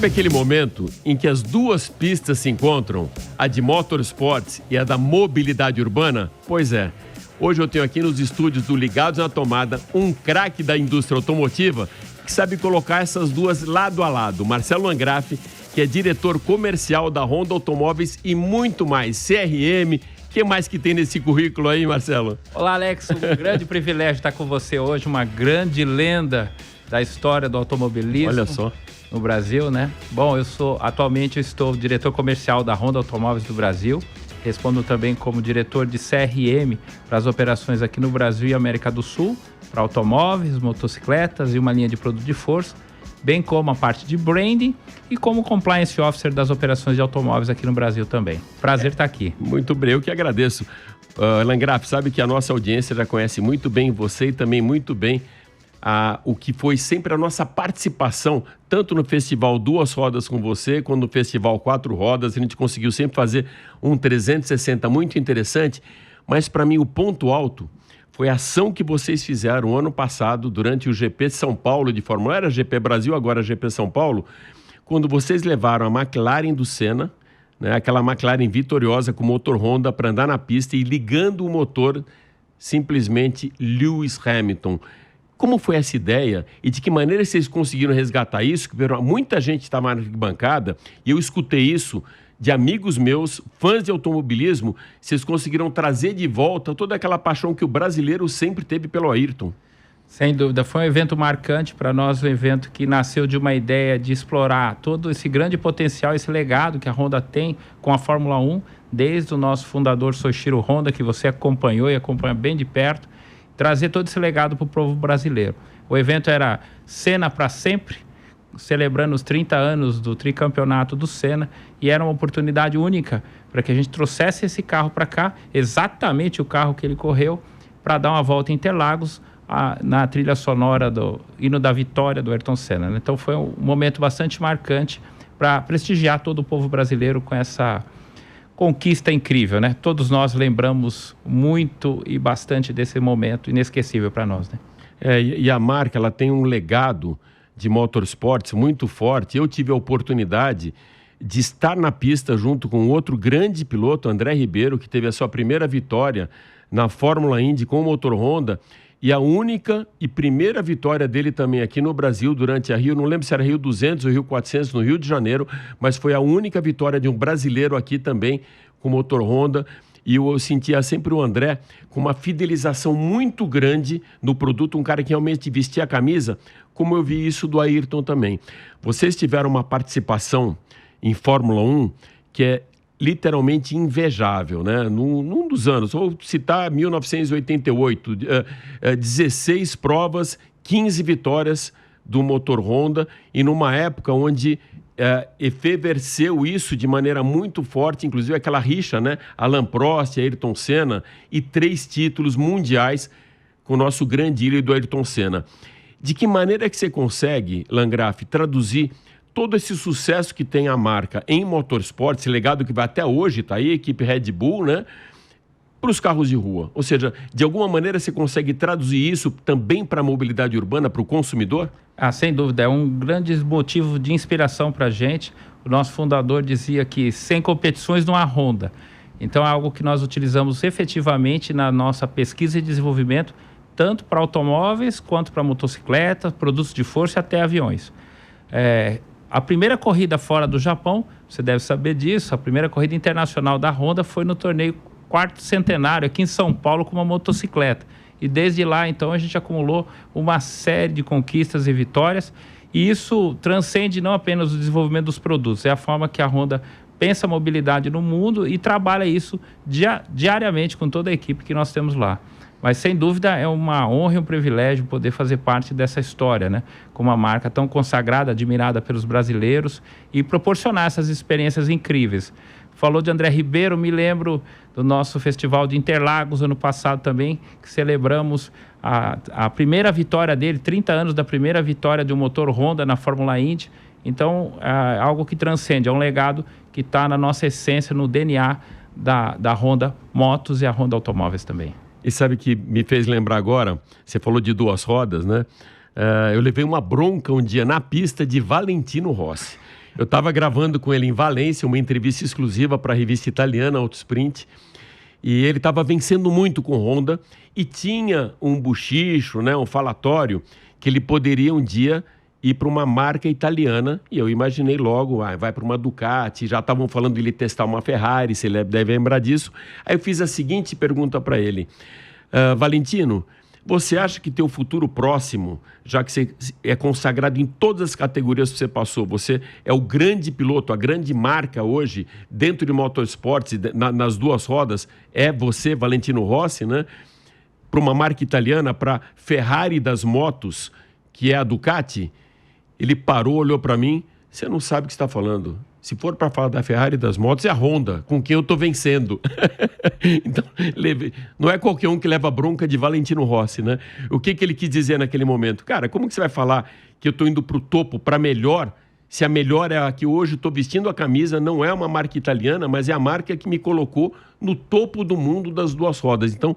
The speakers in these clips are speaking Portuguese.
Sabe aquele momento em que as duas pistas se encontram, a de motorsports e a da mobilidade urbana? Pois é, hoje eu tenho aqui nos estúdios do Ligados na Tomada um craque da indústria automotiva que sabe colocar essas duas lado a lado. Marcelo Landgraf, que é diretor comercial da Honda Automóveis e muito mais, CRM. O que mais que tem nesse currículo aí, Marcelo? Olá, Alex. Um grande privilégio estar com você hoje, uma grande lenda da história do automobilismo. Olha só. No Brasil, né? Bom, atualmente eu estou diretor comercial da Honda Automóveis do Brasil. Respondo também como diretor de CRM para as operações aqui no Brasil e América do Sul, para automóveis, motocicletas e uma linha de produto de força, bem como a parte de branding e como compliance officer das operações de automóveis aqui no Brasil também. Prazer estar aqui. Muito bem, eu que agradeço. Landgraf, sabe que a nossa audiência já conhece muito bem você e também muito bem o que foi sempre a nossa participação, tanto no Festival Duas Rodas com você, quanto no Festival Quatro Rodas. A gente conseguiu sempre fazer um 360 muito interessante, mas para mim o ponto alto foi a ação que vocês fizeram ano passado durante o GP São Paulo de Fórmula 1. Era GP Brasil, agora GP São Paulo, quando vocês levaram a McLaren do Senna, né, aquela McLaren vitoriosa com motor Honda para andar na pista e ligando o motor simplesmente Lewis Hamilton. Como foi essa ideia e de que maneira vocês conseguiram resgatar isso? Muita gente estava na bancada e eu escutei isso de amigos meus, fãs de automobilismo. Vocês conseguiram trazer de volta toda aquela paixão que o brasileiro sempre teve pelo Ayrton. Sem dúvida, foi um evento marcante para nós, um evento que nasceu de uma ideia de explorar todo esse grande potencial, esse legado que a Honda tem com a Fórmula 1, desde o nosso fundador Soichiro Honda, que você acompanhou e acompanha bem de perto, trazer todo esse legado para o povo brasileiro. O evento era Senna para sempre, celebrando os 30 anos do tricampeonato do Senna, e era uma oportunidade única para que a gente trouxesse esse carro para cá, exatamente o carro que ele correu, para dar uma volta em Interlagos, na trilha sonora do hino da vitória do Ayrton Senna. Então foi um momento bastante marcante para prestigiar todo o povo brasileiro com essa conquista incrível, né? Todos nós lembramos muito e bastante desse momento inesquecível para nós, né? E a marca, ela tem um legado de motorsports muito forte. Eu tive a oportunidade de estar na pista junto com outro grande piloto, André Ribeiro, que teve a sua primeira vitória na Fórmula Indy com o motor Honda, e a única e primeira vitória dele também aqui no Brasil durante a Rio, não lembro se era Rio 200 ou Rio 400 no Rio de Janeiro, mas foi a única vitória de um brasileiro aqui também com motor Honda. E eu sentia sempre o André com uma fidelização muito grande no produto, um cara que realmente vestia a camisa, como eu vi isso do Ayrton também. Vocês tiveram uma participação em Fórmula 1 que é literalmente invejável, né? Num dos anos, vou citar 1988, 16 provas, 15 vitórias do motor Honda, e numa época onde efervesceu isso de maneira muito forte, inclusive aquela rixa, né? Alain Prost, Ayrton Senna, e 3 títulos mundiais com o nosso grande ídolo Ayrton Senna. De que maneira que você consegue, Landgraf, traduzir todo esse sucesso que tem a marca em motorsport, esse legado que vai até hoje, tá aí, a equipe Red Bull, né? Para os carros de rua. Ou seja, de alguma maneira você consegue traduzir isso também para a mobilidade urbana, para o consumidor? Sem dúvida, é um grande motivo de inspiração para a gente. O nosso fundador dizia que sem competições não há Honda. Então é algo que nós utilizamos efetivamente na nossa pesquisa e desenvolvimento, tanto para automóveis quanto para motocicletas, produtos de força e até aviões. A primeira corrida fora do Japão, você deve saber disso, a primeira corrida internacional da Honda foi no torneio Quarto Centenário, aqui em São Paulo, com uma motocicleta. E desde lá, então, a gente acumulou uma série de conquistas e vitórias, e isso transcende não apenas o desenvolvimento dos produtos, é a forma que a Honda pensa a mobilidade no mundo e trabalha isso diariamente com toda a equipe que nós temos lá. Mas, sem dúvida, é uma honra e um privilégio poder fazer parte dessa história, né? Com uma marca tão consagrada, admirada pelos brasileiros, e proporcionar essas experiências incríveis. Falou de André Ribeiro, me lembro do nosso festival de Interlagos, ano passado também, que celebramos a primeira vitória dele, 30 anos da primeira vitória de um motor Honda na Fórmula Indy. Então, é algo que transcende, é um legado que está na nossa essência, no DNA da Honda Motos e a Honda Automóveis também. E sabe que me fez lembrar agora, você falou de duas rodas, né? Eu levei uma bronca um dia na pista de Valentino Rossi. Eu estava gravando com ele em Valência, uma entrevista exclusiva para a revista italiana Autosprint, e ele estava vencendo muito com Honda e tinha um buchicho, né, um falatório, que ele poderia um dia ir para uma marca italiana, e eu imaginei logo, vai para uma Ducati, já estavam falando de ele testar uma Ferrari, se ele deve lembrar disso. Aí eu fiz a seguinte pergunta para ele: Valentino, você acha que teu futuro próximo, já que você é consagrado em todas as categorias que você passou, você é o grande piloto, a grande marca hoje, dentro de motorsports, nas duas rodas, é você, Valentino Rossi, né? Para uma marca italiana, para Ferrari das motos, que é a Ducati? Ele parou, olhou para mim: você não sabe o que está falando. Se for para falar da Ferrari das motos, é a Honda, com quem eu estou vencendo. Então, não é qualquer um que leva bronca de Valentino Rossi, né? O que ele quis dizer naquele momento? Cara, como que você vai falar que eu estou indo para o topo, para melhor, se a melhor é a que hoje estou vestindo a camisa, não é uma marca italiana, mas é a marca que me colocou no topo do mundo das duas rodas. Então,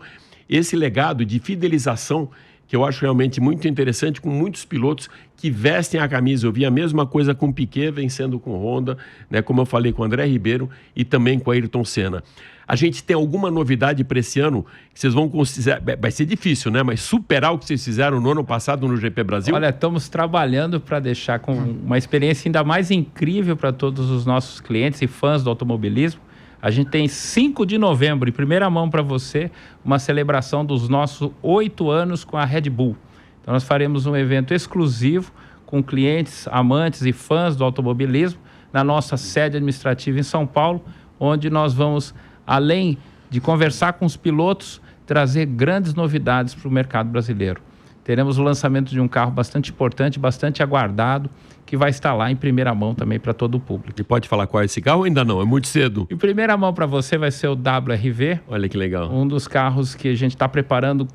esse legado de fidelização, que eu acho realmente muito interessante, com muitos pilotos que vestem a camisa. Eu vi a mesma coisa com Piquet vencendo com Honda, né, como eu falei com o André Ribeiro e também com a Ayrton Senna. A gente tem alguma novidade para esse ano que vocês vão considerar? Vai ser difícil, né? Mas superar o que vocês fizeram no ano passado no GP Brasil? Olha, estamos trabalhando para deixar com uma experiência ainda mais incrível para todos os nossos clientes e fãs do automobilismo. A gente tem 5 de novembro, em primeira mão para você, uma celebração dos nossos 8 anos com a Red Bull. Então nós faremos um evento exclusivo com clientes, amantes e fãs do automobilismo na nossa sede administrativa em São Paulo, onde nós vamos, além de conversar com os pilotos, trazer grandes novidades para o mercado brasileiro. Teremos o lançamento de um carro bastante importante, bastante aguardado, que vai estar lá em primeira mão também para todo o público. E pode falar qual é esse carro ou ainda não? É muito cedo. Em primeira mão para você vai ser o WRV. Olha que legal. Um dos carros que a gente está preparando,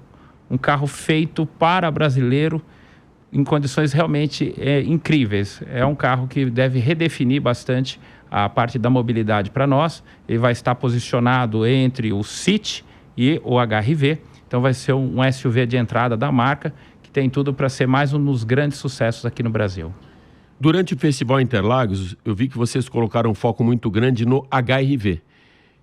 um carro feito para brasileiro, em condições realmente incríveis. É um carro que deve redefinir bastante a parte da mobilidade para nós. Ele vai estar posicionado entre o City e o HRV. Então vai ser um SUV de entrada da marca, que tem tudo para ser mais um dos grandes sucessos aqui no Brasil. Durante o Festival Interlagos, eu vi que vocês colocaram um foco muito grande no HRV,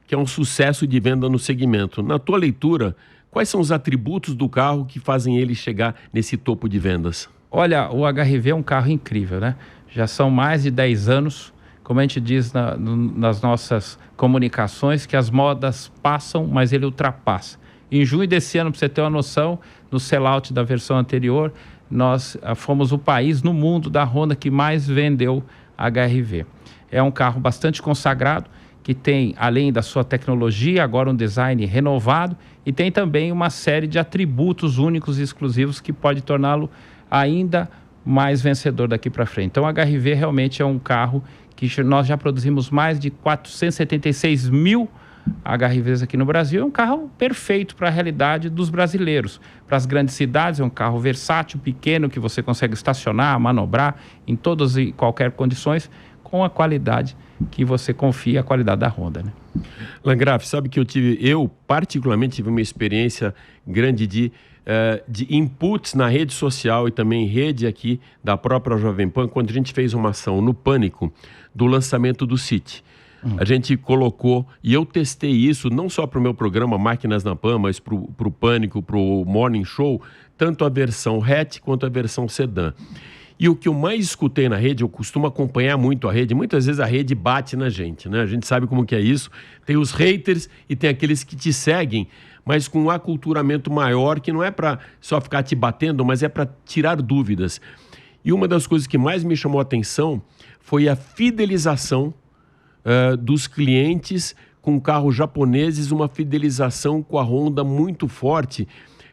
que é um sucesso de venda no segmento. Na tua leitura, quais são os atributos do carro que fazem ele chegar nesse topo de vendas? Olha, o HRV é um carro incrível, né? Já são mais de 10 anos, como a gente diz nas nossas comunicações, que as modas passam, mas ele ultrapassa. Em junho desse ano, para você ter uma noção, no sellout da versão anterior, nós fomos o país no mundo da Honda que mais vendeu HRV. É um carro bastante consagrado, que tem, além da sua tecnologia, agora um design renovado e tem também uma série de atributos únicos e exclusivos que pode torná-lo ainda mais vencedor daqui para frente. Então, o HRV realmente é um carro que nós já produzimos mais de 476 mil HRVs aqui no Brasil. É um carro perfeito para a realidade dos brasileiros. Para as grandes cidades, é um carro versátil, pequeno, que você consegue estacionar, manobrar em todas e qualquer condições, com a qualidade que você confia, a qualidade da Honda, né? Landgraf, sabe que eu particularmente tive uma experiência grande de inputs na rede social e também rede aqui da própria Jovem Pan, quando a gente fez uma ação no Pânico do lançamento do City. A gente colocou, e eu testei isso não só para o meu programa Máquinas na Pan, mas para o Pânico, para o Morning Show, tanto a versão hatch quanto a versão sedã. E o que eu mais escutei na rede, eu costumo acompanhar muito a rede, muitas vezes a rede bate na gente, né? A gente sabe como que é isso. Tem os haters e tem aqueles que te seguem, mas com um aculturamento maior, que não é para só ficar te batendo, mas é para tirar dúvidas. E uma das coisas que mais me chamou a atenção foi a fidelização dos clientes com carros japoneses, uma fidelização com a Honda muito forte,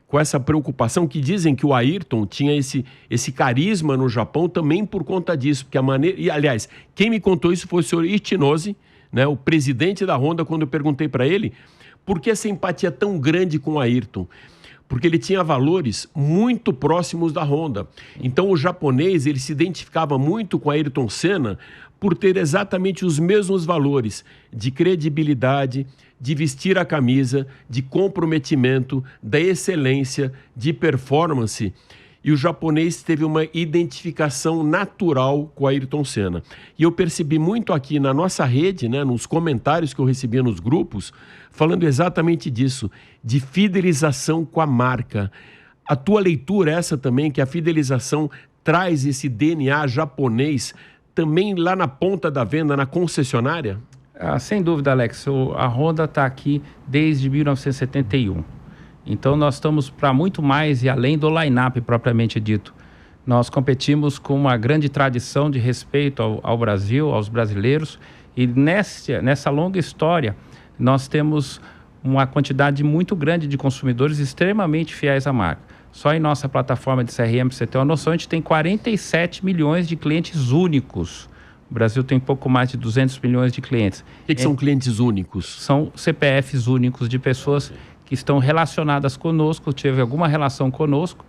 com essa preocupação que dizem que o Ayrton tinha esse carisma no Japão também por conta disso, porque a maneira... E, aliás, quem me contou isso foi o senhor Ichinose, né, o presidente da Honda, quando eu perguntei para ele por que essa empatia tão grande com o Ayrton. Porque ele tinha valores muito próximos da Honda. Então o japonês, ele se identificava muito com a Ayrton Senna por ter exatamente os mesmos valores de credibilidade, de vestir a camisa, de comprometimento, da excelência, de performance. e o japonês teve uma identificação natural com o Ayrton Senna. E eu percebi muito aqui na nossa rede, né, nos comentários que eu recebia nos grupos, falando exatamente disso, de fidelização com a marca. A tua leitura é essa também, que a fidelização traz esse DNA japonês também lá na ponta da venda, na concessionária? Sem dúvida, Alex. A Honda está aqui desde 1971. Então, nós estamos para muito mais e além do line-up propriamente dito. Nós competimos com uma grande tradição de respeito ao Brasil, aos brasileiros. E nessa longa história, nós temos uma quantidade muito grande de consumidores extremamente fiéis à marca. Só em nossa plataforma de CRM, para você ter uma noção, a gente tem 47 milhões de clientes únicos. O Brasil tem pouco mais de 200 milhões de clientes. O que são clientes únicos? São CPFs únicos de pessoas que estão relacionadas conosco, teve alguma relação conosco,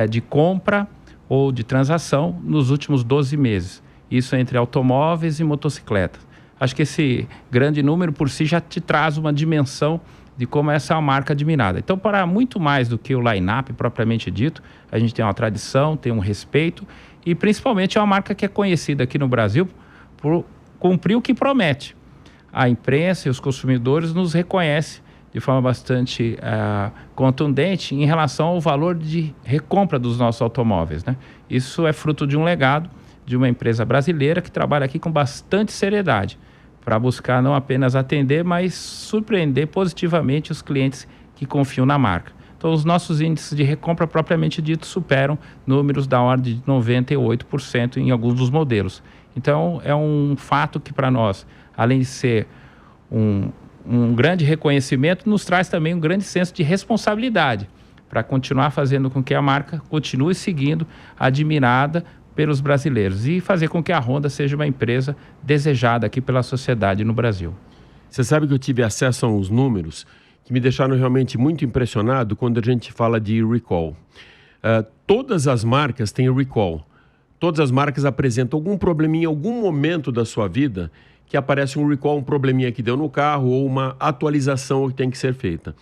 de compra ou de transação nos últimos 12 meses. Isso entre automóveis e motocicletas. Acho que esse grande número por si já te traz uma dimensão de como essa é uma marca admirada. Então, para muito mais do que o line-up propriamente dito, a gente tem uma tradição, tem um respeito e principalmente é uma marca que é conhecida aqui no Brasil por cumprir o que promete. A imprensa e os consumidores nos reconhecem de forma bastante contundente em relação ao valor de recompra dos nossos automóveis, né? Isso é fruto de um legado de uma empresa brasileira que trabalha aqui com bastante seriedade para buscar não apenas atender, mas surpreender positivamente os clientes que confiam na marca. Então, os nossos índices de recompra propriamente dito superam números da ordem de 98% em alguns dos modelos. Então, é um fato que para nós, além de ser um grande reconhecimento, nos traz também um grande senso de responsabilidade para continuar fazendo com que a marca continue seguindo admirada pelos brasileiros e fazer com que a Honda seja uma empresa desejada aqui pela sociedade no Brasil. Você sabe que eu tive acesso a uns números que me deixaram realmente muito impressionado quando a gente fala de recall. Todas as marcas têm recall. Todas as marcas apresentam algum probleminha em algum momento da sua vida que aparece um recall, um probleminha que deu no carro ou uma atualização que tem que ser feita.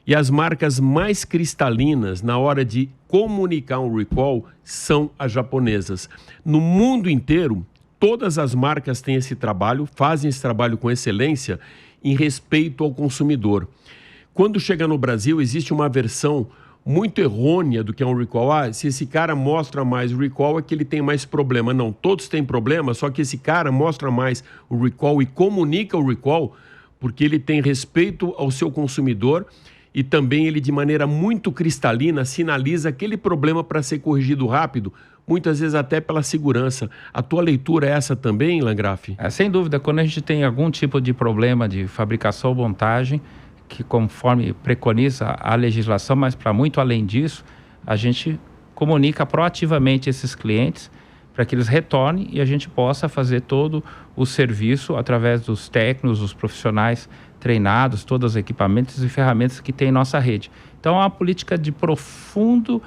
E as marcas mais cristalinas na hora de comunicar um recall são as japonesas. No mundo inteiro, todas as marcas têm esse trabalho, fazem esse trabalho com excelência em respeito ao consumidor. Quando chega no Brasil, existe uma versão muito errônea do que é um recall. Se esse cara mostra mais recall é que ele tem mais problema. Não, todos têm problema, só que esse cara mostra mais o recall e comunica o recall porque ele tem respeito ao seu consumidor e também ele, de maneira muito cristalina, sinaliza aquele problema para ser corrigido rápido, muitas vezes até pela segurança. A tua leitura é essa também, Landgraf? Sem dúvida, quando a gente tem algum tipo de problema de fabricação ou montagem, que conforme preconiza a legislação, mas para muito além disso, a gente comunica proativamente esses clientes para que eles retornem e a gente possa fazer todo o serviço através dos técnicos, dos profissionais treinados, todos os equipamentos e ferramentas que tem em nossa rede. Então, é uma política de profundo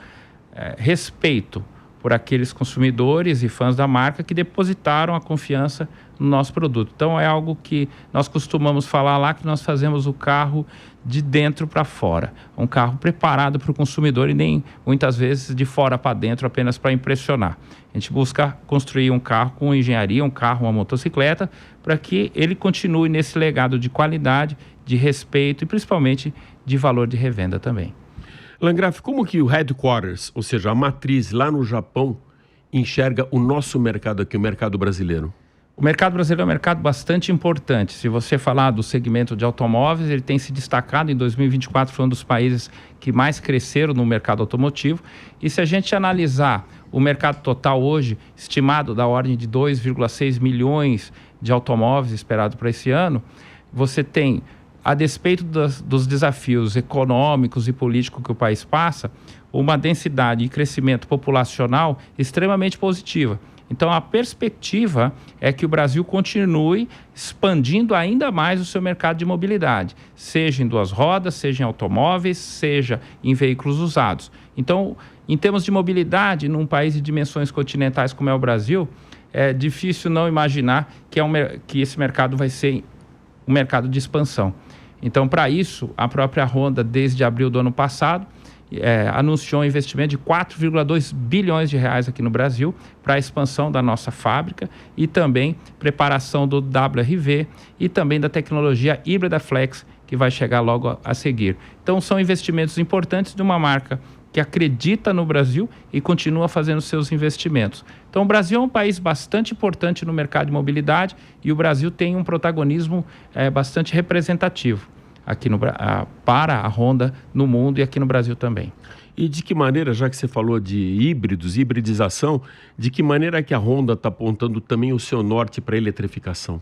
respeito por aqueles consumidores e fãs da marca que depositaram a confiança no nosso produto. Então, é algo que nós costumamos falar lá, que nós fazemos o carro de dentro para fora. Um carro preparado para o consumidor e nem, muitas vezes, de fora para dentro, apenas para impressionar. A gente busca construir um carro com engenharia, um carro, uma motocicleta, para que ele continue nesse legado de qualidade, de respeito e, principalmente, de valor de revenda também. Landgraf, como que o headquarters, ou seja, a matriz lá no Japão, enxerga o nosso mercado aqui, o mercado brasileiro? O mercado brasileiro é um mercado bastante importante. Se você falar do segmento de automóveis, ele tem se destacado. Em 2024 foi um dos países que mais cresceram no mercado automotivo. E se a gente analisar o mercado total hoje, estimado da ordem de 2,6 milhões de automóveis esperado para esse ano, você tem, a despeito dos desafios econômicos e políticos que o país passa, uma densidade e crescimento populacional extremamente positiva. Então, a perspectiva é que o Brasil continue expandindo ainda mais o seu mercado de mobilidade, seja em duas rodas, seja em automóveis, seja em veículos usados. Então, em termos de mobilidade, num país de dimensões continentais como é o Brasil, é difícil não imaginar que esse mercado vai ser um mercado de expansão. Então, para isso, a própria Honda, desde abril do ano passado, anunciou um investimento de 4,2 bilhões de reais aqui no Brasil para a expansão da nossa fábrica e também preparação do WRV e também da tecnologia híbrida Flex, que vai chegar logo a seguir. Então, são investimentos importantes de uma marca que acredita no Brasil e continua fazendo seus investimentos. Então, o Brasil é um país bastante importante no mercado de mobilidade e o Brasil tem um protagonismo bastante representativo aqui para a Honda no mundo e aqui no Brasil também. E de que maneira, já que você falou de híbridos, hibridização, de que maneira que a Honda está apontando também o seu norte para a eletrificação?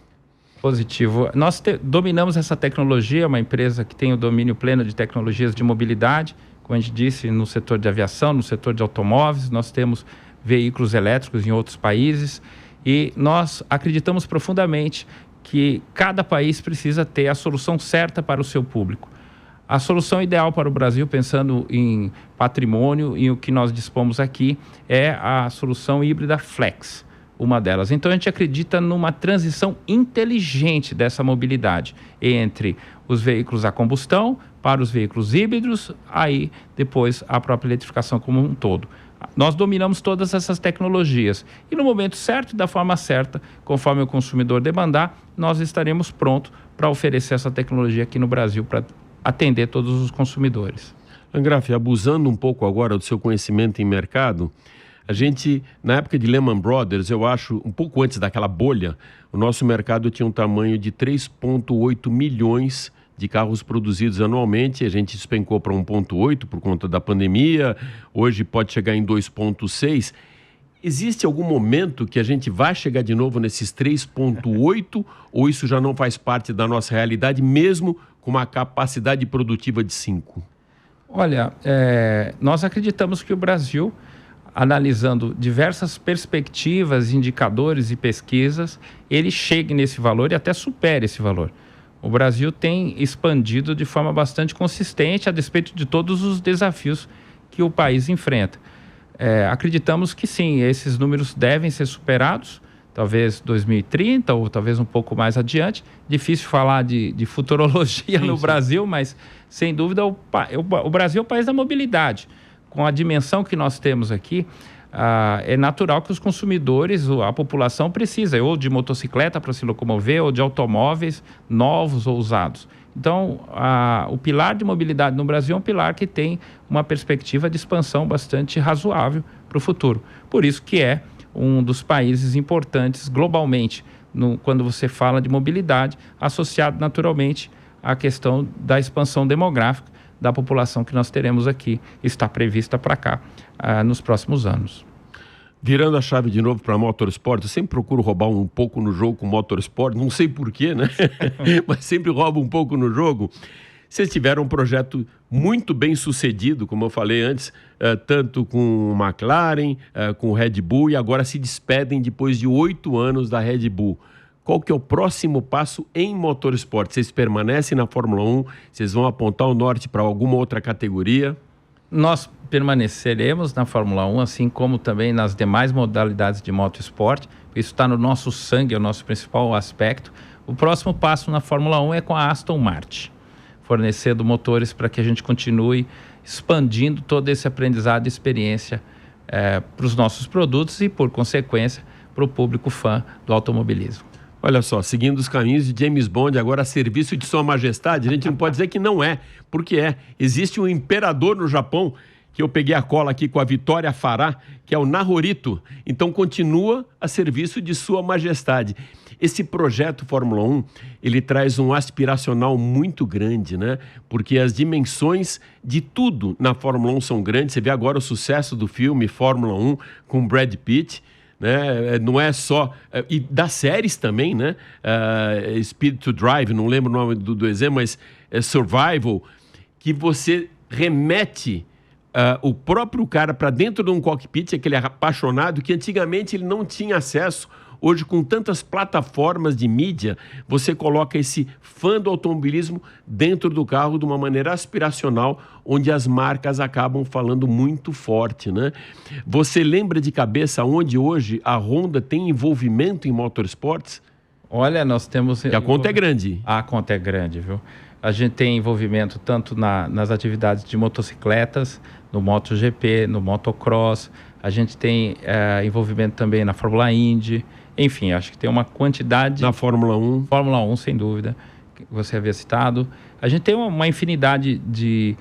Positivo. Nós dominamos essa tecnologia, uma empresa que tem o domínio pleno de tecnologias de mobilidade, como a gente disse, no setor de aviação, no setor de automóveis, nós temos veículos elétricos em outros países e nós acreditamos profundamente que cada país precisa ter a solução certa para o seu público. A solução ideal para o Brasil, pensando em patrimônio e o que nós dispomos aqui, é a solução híbrida Flex, uma delas. Então, a gente acredita numa transição inteligente dessa mobilidade entre os veículos a combustão para os veículos híbridos, aí depois a própria eletrificação como um todo. Nós dominamos todas essas tecnologias e no momento certo e da forma certa, conforme o consumidor demandar, nós estaremos prontos para oferecer essa tecnologia aqui no Brasil para atender todos os consumidores. Landgraf, abusando um pouco agora do seu conhecimento em mercado, a gente, na época de Lehman Brothers, eu acho, um pouco antes daquela bolha, o nosso mercado tinha um tamanho de 3,8 milhões de carros produzidos anualmente. A gente despencou para 1,8 por conta da pandemia, hoje pode chegar em 2,6. Existe algum momento que a gente vai chegar de novo nesses 3,8 ou isso já não faz parte da nossa realidade, mesmo com uma capacidade produtiva de 5? Olha, nós acreditamos que o Brasil, analisando diversas perspectivas, indicadores e pesquisas, ele chegue nesse valor e até supere esse valor. O Brasil tem expandido de forma bastante consistente a despeito de todos os desafios que o país enfrenta. Acreditamos que sim, esses números devem ser superados, talvez 2030 ou talvez um pouco mais adiante. Difícil falar de futurologia no Brasil, mas sem dúvida o Brasil é o país da mobilidade. Com a dimensão que nós temos aqui, é natural que os consumidores, a população precisa ou de motocicleta para se locomover ou de automóveis novos ou usados. Então, o pilar de mobilidade no Brasil é um pilar que tem uma perspectiva de expansão bastante razoável para o futuro. Por isso que é um dos países importantes globalmente, quando você fala de mobilidade, associado naturalmente à questão da expansão demográfica da população que nós teremos aqui, está prevista para cá nos próximos anos. Virando a chave de novo para motorsport, eu sempre procuro roubar um pouco no jogo com motorsport, não sei porquê, né? Mas sempre roubo um pouco no jogo. Vocês tiveram um projeto muito bem sucedido, como eu falei antes, tanto com o McLaren, com o Red Bull, e agora se despedem depois de 8 anos da Red Bull. Qual que é o próximo passo em motorsport? Vocês permanecem na Fórmula 1? Vocês vão apontar o norte para alguma outra categoria? Nós permaneceremos na Fórmula 1, assim como também nas demais modalidades de motorsport. Isso está no nosso sangue, é o nosso principal aspecto. O próximo passo na Fórmula 1 é com a Aston Martin, fornecendo motores para que a gente continue expandindo todo esse aprendizado e experiência para os nossos produtos e, por consequência, para o público fã do automobilismo. Olha só, seguindo os caminhos de James Bond, agora a serviço de Sua Majestade, a gente não pode dizer que não é, porque é. Existe um imperador no Japão, que eu peguei a cola aqui com a Vitória Fará, que é o Naruhito. Então continua a serviço de Sua Majestade. Esse projeto Fórmula 1, ele traz um aspiracional muito grande, né? Porque as dimensões de tudo na Fórmula 1 são grandes. Você vê agora o sucesso do filme Fórmula 1 com Brad Pitt, né? Não é só... E das séries também, né? Speed to Drive, não lembro o nome do exemplo, mas Survival, que você remete o próprio cara para dentro de um cockpit, aquele apaixonado que antigamente ele não tinha acesso. Hoje, com tantas plataformas de mídia, você coloca esse fã do automobilismo dentro do carro de uma maneira aspiracional, onde as marcas acabam falando muito forte, né? Você lembra de cabeça onde hoje a Honda tem envolvimento em motorsports? Olha, nós temos... E a conta é grande. A conta é grande, viu? A gente tem envolvimento tanto nas atividades de motocicletas, no MotoGP, no motocross. A gente tem envolvimento também na Fórmula Indy. Enfim, acho que tem uma quantidade... Na Fórmula 1? Fórmula 1, sem dúvida, que você havia citado. A gente tem uma infinidade de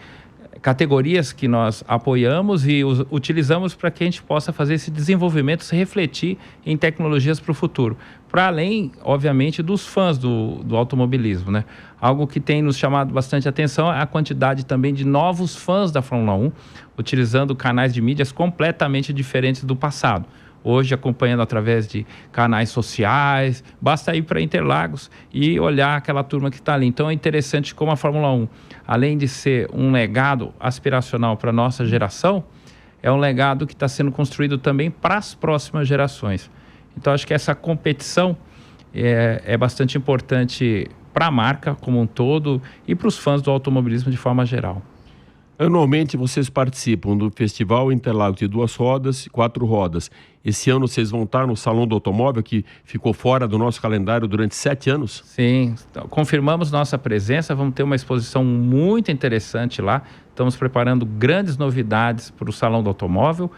categorias que nós apoiamos e utilizamos para que a gente possa fazer esse desenvolvimento, se refletir em tecnologias para o futuro. Para além, obviamente, dos fãs do automobilismo, né? Algo que tem nos chamado bastante atenção é a quantidade também de novos fãs da Fórmula 1, utilizando canais de mídias completamente diferentes do passado. Hoje, acompanhando através de canais sociais, basta ir para Interlagos e olhar aquela turma que está ali. Então, é interessante como a Fórmula 1, além de ser um legado aspiracional para a nossa geração, é um legado que está sendo construído também para as próximas gerações. Então, acho que essa competição é bastante importante para a marca como um todo e para os fãs do automobilismo de forma geral. Anualmente vocês participam do Festival Interlagos de 2 rodas e 4 rodas. Esse ano vocês vão estar no Salão do Automóvel, que ficou fora do nosso calendário durante 7 anos? Sim, confirmamos nossa presença, vamos ter uma exposição muito interessante lá. Estamos preparando grandes novidades para o Salão do Automóvel.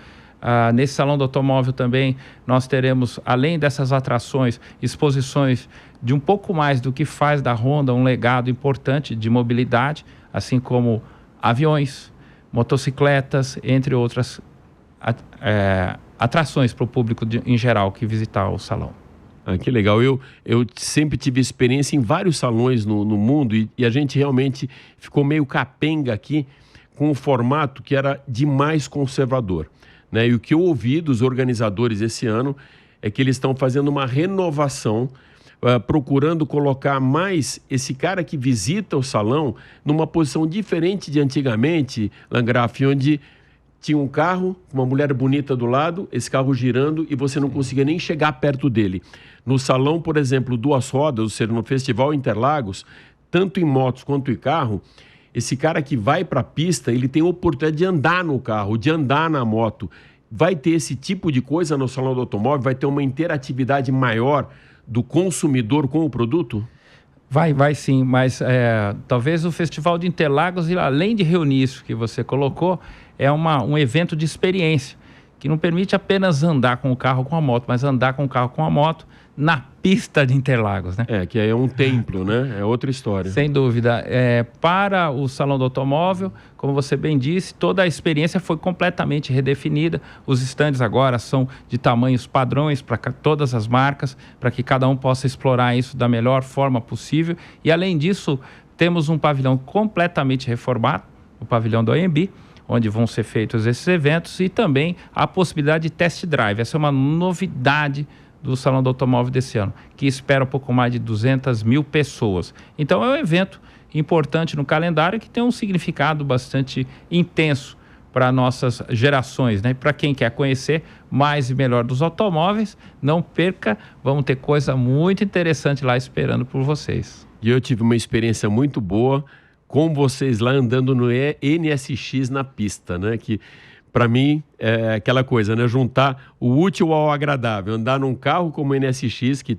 Nesse Salão do Automóvel também nós teremos, além dessas atrações, exposições de um pouco mais do que faz da Honda um legado importante de mobilidade, assim como aviões, motocicletas, entre outras atrações para o público em geral que visitar o salão. Que legal. Eu sempre tive experiência em vários salões no mundo e a gente realmente ficou meio capenga aqui com o formato que era demais conservador, né? E o que eu ouvi dos organizadores esse ano é que eles estão fazendo uma renovação, procurando colocar mais esse cara que visita o salão numa posição diferente de antigamente, Landgraf, onde tinha um carro, uma mulher bonita do lado, esse carro girando e você não conseguia nem chegar perto dele. No salão, por exemplo, 2 rodas, ou seja, no Festival Interlagos, tanto em motos quanto em carro, esse cara que vai para a pista, ele tem a oportunidade de andar no carro, de andar na moto. Vai ter esse tipo de coisa no Salão do Automóvel? Vai ter uma interatividade maior do consumidor com o produto? Vai sim, mas talvez o Festival de Interlagos, além de reunir isso que você colocou, é um evento de experiência, que não permite apenas andar com o carro ou com a moto, mas andar com o carro com a moto na pista de Interlagos, né? Que é um templo, né? É outra história. Sem dúvida. Para o Salão do Automóvel, como você bem disse, toda a experiência foi completamente redefinida. Os estandes agora são de tamanhos padrões para todas as marcas, para que cada um possa explorar isso da melhor forma possível. E, além disso, temos um pavilhão completamente reformado, o pavilhão do AMB, onde vão ser feitos esses eventos, e também a possibilidade de test drive. Essa é uma novidade do Salão do Automóvel desse ano, que espera um pouco mais de 200 mil pessoas. Então, é um evento importante no calendário que tem um significado bastante intenso para nossas gerações, né? Para quem quer conhecer mais e melhor dos automóveis, não perca, vamos ter coisa muito interessante lá esperando por vocês. E eu tive uma experiência muito boa com vocês lá andando no NSX na pista, né? Que para mim é aquela coisa, né? Juntar o útil ao agradável, andar num carro como o NSX, que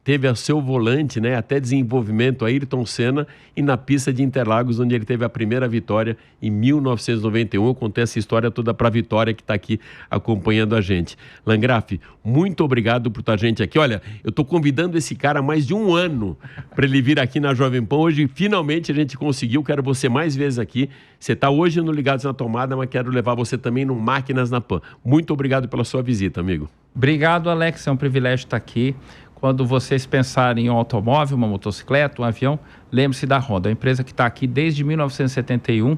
teve a seu volante, né, até desenvolvimento a Ayrton Senna, e na pista de Interlagos, onde ele teve a primeira vitória em 1991. Eu contei essa história toda para a Vitória, que está aqui acompanhando a gente. Landgraf, muito obrigado por estar gente aqui. Olha, eu estou convidando esse cara há mais de 1 ano para ele vir aqui na Jovem Pan. Hoje, finalmente, a gente conseguiu. Quero você mais vezes aqui. Você está hoje no Ligados na Tomada, mas quero levar você também no Máquinas na Pan. Muito obrigado pela sua visita, amigo. Obrigado, Alex. É um privilégio estar aqui. Quando vocês pensarem em um automóvel, uma motocicleta, um avião, lembre-se da Honda, a empresa que está aqui desde 1971,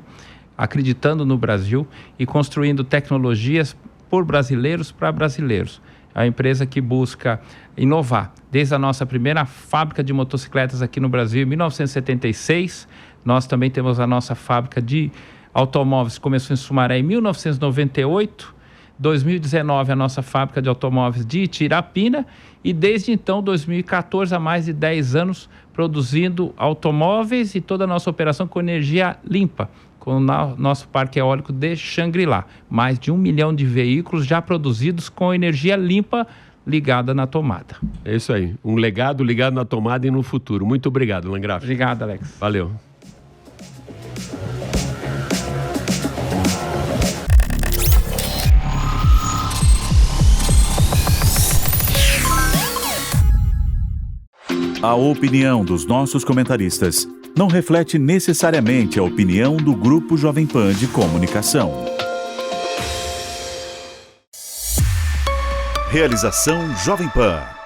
acreditando no Brasil e construindo tecnologias por brasileiros para brasileiros. É a empresa que busca inovar. Desde a nossa primeira fábrica de motocicletas aqui no Brasil, em 1976, nós também temos a nossa fábrica de automóveis, começou em Sumaré em 1998, 2019 a nossa fábrica de automóveis de Itirapina, e desde então, 2014, há mais de 10 anos, produzindo automóveis e toda a nossa operação com energia limpa, com o nosso parque eólico de Xangri-Lá. Mais de 1 milhão de veículos já produzidos com energia limpa ligada na tomada. É isso aí, um legado ligado na tomada e no futuro. Muito obrigado, Landgraf. Obrigado, Alex. Valeu. A opinião dos nossos comentaristas não reflete necessariamente a opinião do Grupo Jovem Pan de Comunicação. Realização Jovem Pan.